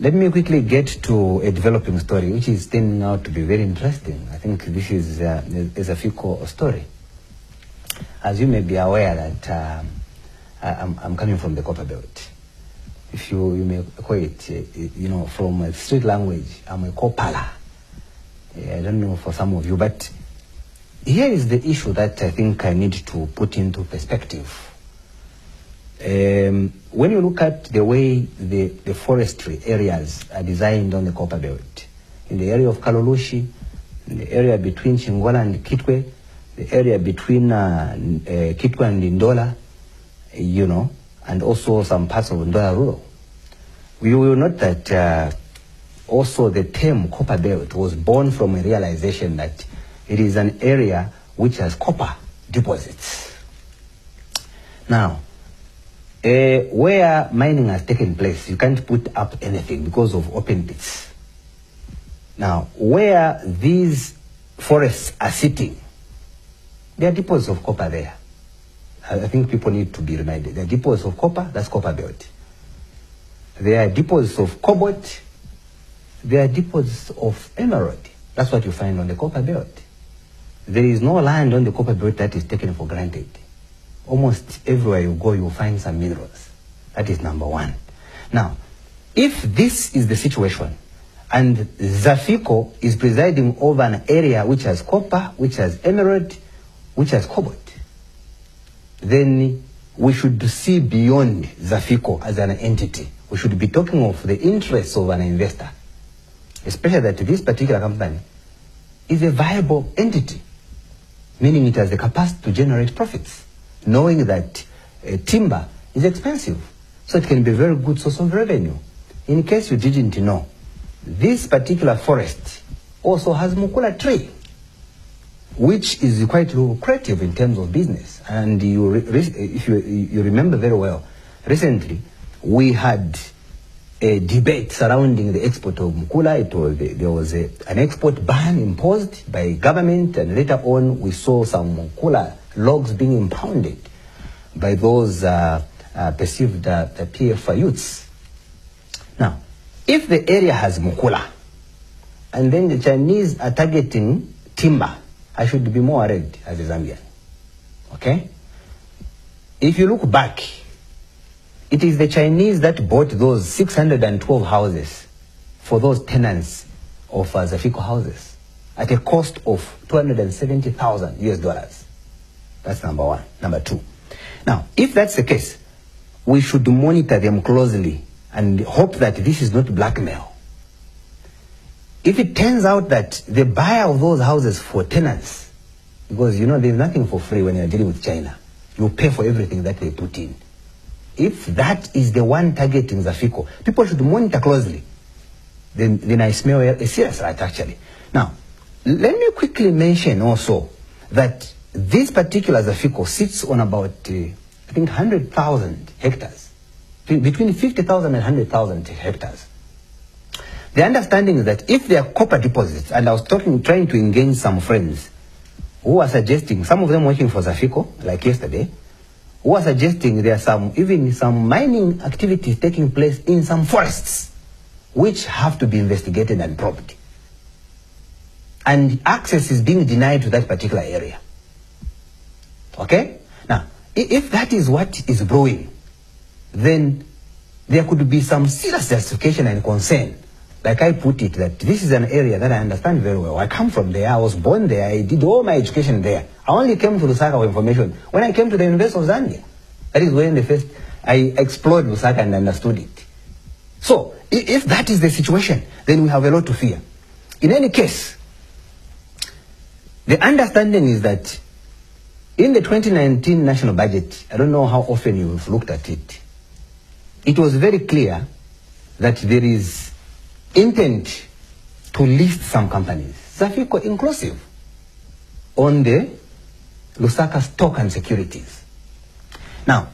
Let me quickly get to a developing story, which is turning out to be very interesting. I think this is a Zaffico story. As you may be aware that I'm coming from the copper belt. If you may call it, you know, from a street language, I'm a copala. I don't know for some of you, but here is the issue that I think I need to put into perspective. When you look at the way the forestry areas are designed on the copper belt, in the area of Kalolushi, in the area between Chingola and Kitwe, the area between Kitwe and Ndola, you know, and also some parts of Ndola rural, we will note that also the term copper belt was born from a realization that it is an area which has copper deposits. Now, where mining has taken place, you can't put up anything because of open pits. Now, where these forests are sitting, there are deposits of copper there. I think people need to be reminded. There are deposits of copper, that's copper belt. There are deposits of cobalt, there are deposits of emerald. That's what you find on the copper belt. There is no land on the copper belt that is taken for granted. Almost everywhere you go, you'll find some minerals. That is number one. Now, if this is the situation, and Zaffico is presiding over an area which has copper, which has emerald, which has cobalt, then we should see beyond Zaffico as an entity. We should be talking of the interests of an investor, especially that this particular company is a viable entity, meaning it has the capacity to generate profits, knowing that timber is expensive, so it can be a very good source of revenue. In case you didn't know, this particular forest also has mukula tree, which is quite lucrative in terms of business. And if you remember very well, recently we had a debate surrounding the export of mukula. There was an export ban imposed by government, and later on we saw some mukula logs being impounded by those perceived the PF youths. Now, if the area has mukula, and then the Chinese are targeting timber, I should be more worried as a Zambian. Okay? If you look back, it is the Chinese that bought those 612 houses for those tenants of Zaffico houses at a cost of $270,000 US. That's number one. Number two. Now, if that's the case, we should monitor them closely and hope that this is not blackmail. If it turns out that the buyer of those houses for tenants, because you know there's nothing for free when you're dealing with China, you pay for everything that they put in. If that is the one targeting Zaffico, people should monitor closely. Then I smell a serious threat actually. Now, let me quickly mention also that this particular Zaffico sits on about, I think, 100,000 hectares, between 50,000 and 100,000 hectares. The understanding is that if there are copper deposits, and I was trying to engage some friends who are suggesting, some of them working for Zaffico, like yesterday, who are suggesting there are even some mining activities taking place in some forests, which have to be investigated and probed. And access is being denied to that particular area. Okay? Now, if that is what is brewing, then there could be some serious justification and concern. Like I put it, that this is an area that I understand very well. I come from there, I was born there, I did all my education there. I only came to Lusaka for information when I came to the University of Zambia. That is when I explored Lusaka and understood it. So, if that is the situation, then we have a lot to fear. In any case, the understanding is that in the 2019 national budget, I don't know how often you've looked at it, it was very clear that there is intent to list some companies, Zaffico inclusive, on the Lusaka stock and securities. Now,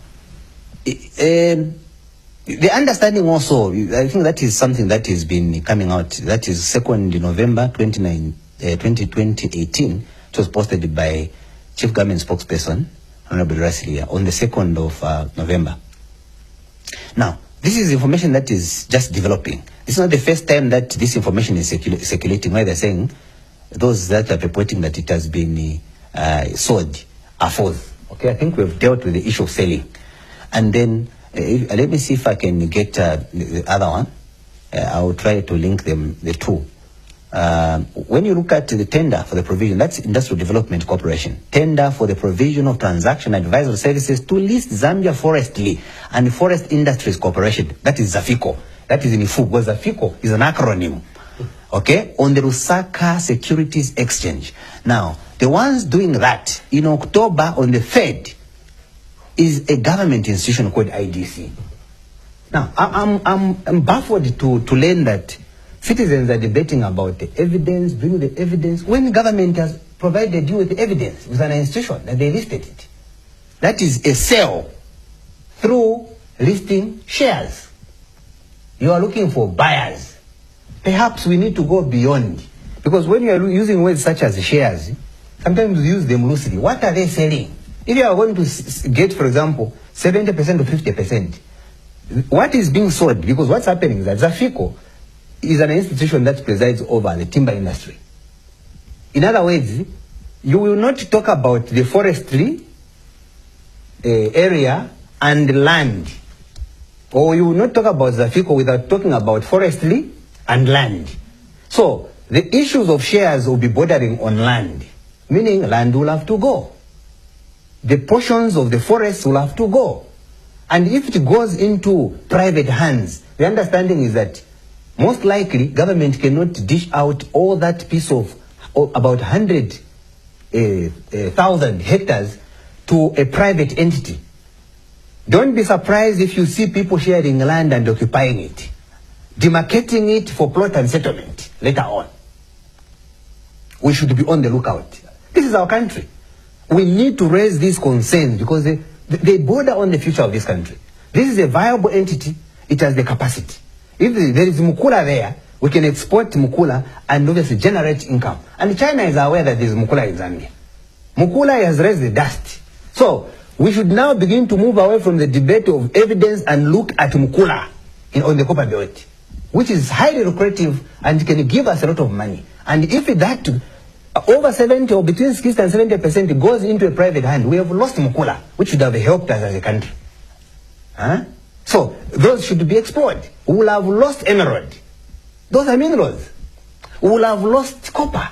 the understanding also, I think that is something that has been coming out, that is 2nd November 2018, it was posted by Chief Government Spokesperson, Honorable Rasilia, on the 2nd of November. Now, this is information that is just developing. It's not the first time that this information is circulating, where they're saying those that are purporting that it has been sold are false. Okay, I think we've dealt with the issue of selling. And then, let me see if I can get the other one. I'll try to link them, the two. When you look at the tender for the provision, that's Industrial Development Corporation. Tender for the provision of transaction advisory services to list Zambia Forestry and Forest Industries Corporation. That is Zaffico. That is in Ifu, because Zaffico is an acronym. Okay, on the Lusaka Securities Exchange. Now, the ones doing that in October on the 3rd is a government institution called IDC. Now, I'm baffled to learn that citizens are debating about the evidence, bring the evidence, when the government has provided you with the evidence with an institution that they listed it. That is a sale through listing shares. You are looking for buyers. Perhaps we need to go beyond, because when you are using words such as shares, sometimes we use them loosely. What are they selling? If you are going to get, for example, 70% or 50%, what is being sold? Because what's happening is that Zaffico is an institution that presides over the timber industry. In other words, you will not talk about the forestry area and land, or you will not talk about Zaffico without talking about forestry and land. So the issues of shares will be bordering on land, meaning land will have to go. The portions of the forest will have to go. And if it goes into private hands, the understanding is that most likely government cannot dish out all that piece of about 100,000 hectares to a private entity. Don't be surprised if you see people sharing land and occupying it, demarcating it for plot and settlement later on. We should be on the lookout. This is our country. We need to raise these concerns because they border on the future of this country. This is a viable entity. It has the capacity. If there is mukula there, we can export mukula and obviously generate income. And China is aware that there is mukula in Zambia. Mukula has raised the dust. So we should now begin to move away from the debate of evidence and look at mukula on the copper belt, which is highly lucrative and can give us a lot of money. And if that over 70 or between 60 and 70% goes into a private hand, we have lost mukula, which should have helped us as a country. So those should be explored. We will have lost emerald. Those are minerals. We will have lost copper.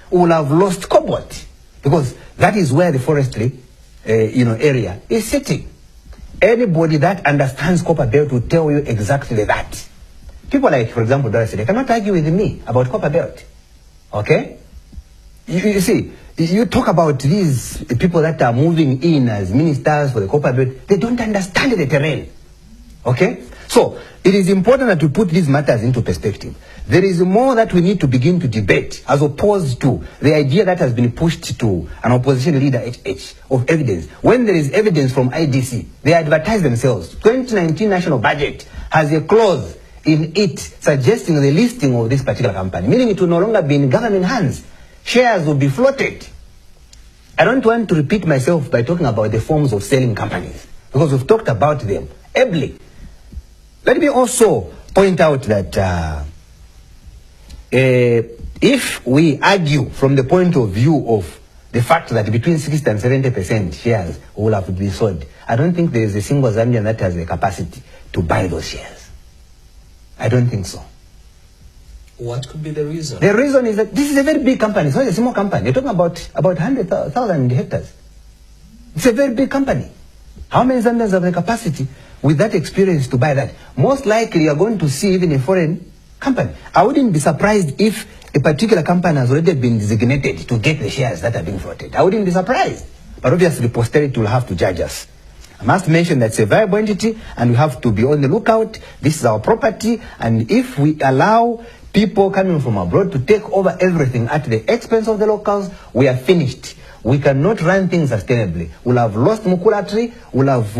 We will have lost cobalt, because that is where the forestry area is sitting. Anybody that understands copper belt will tell you exactly that. People like, for example, Dorothy, they cannot argue with me about copper belt. Okay? You see, you talk about these people that are moving in as ministers for the copper belt, they don't understand the terrain. Okay? So, it is important that we put these matters into perspective. There is more that we need to begin to debate, as opposed to the idea that has been pushed to an opposition leader HH of evidence. When there is evidence from IDC, they advertise themselves. 2019 national budget has a clause in it suggesting the listing of this particular company, meaning it will no longer be in government hands. Shares will be floated. I don't want to repeat myself by talking about the forms of selling companies, because we've talked about them ably. Let me also point out that if we argue from the point of view of the fact that between 60 and 70% shares will have to be sold, I don't think there is a single Zambian that has the capacity to buy those shares. I don't think so. What could be the reason? The reason is that this is a very big company. It's not a small company. You're talking about 100,000 hectares. It's a very big company. How many Zambians have the capacity with that experience to buy that? Most likely you're going to see even a foreign company. I wouldn't be surprised if a particular company has already been designated to get the shares that are being floated. I wouldn't be surprised. But obviously posterity will have to judge us. I must mention that it's a viable entity and we have to be on the lookout. This is our property, and if we allow people coming from abroad to take over everything at the expense of the locals, we are finished. We cannot run things sustainably. We'll have lost mukula tree, we'll have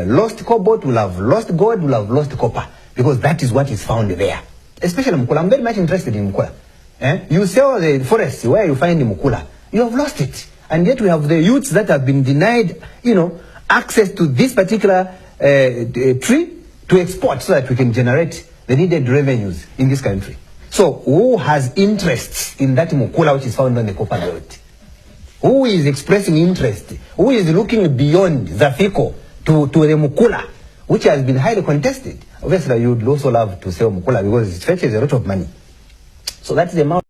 lost cobalt, we'll have lost gold, we'll have lost copper, because that is what is found there. Especially mukula. I'm very much interested in mukula. You sell the forest where you find the mukula, you have lost it. And yet we have the youths that have been denied, access to this particular tree, to export so that we can generate the needed revenues in this country. So who has interests in that mukula which is found on the copper belt? Who is expressing interest? Who is looking beyond Zaffico to the mukula, which has been highly contested? Obviously, you would also love to sell mukula because it fetches a lot of money. So that's the amount.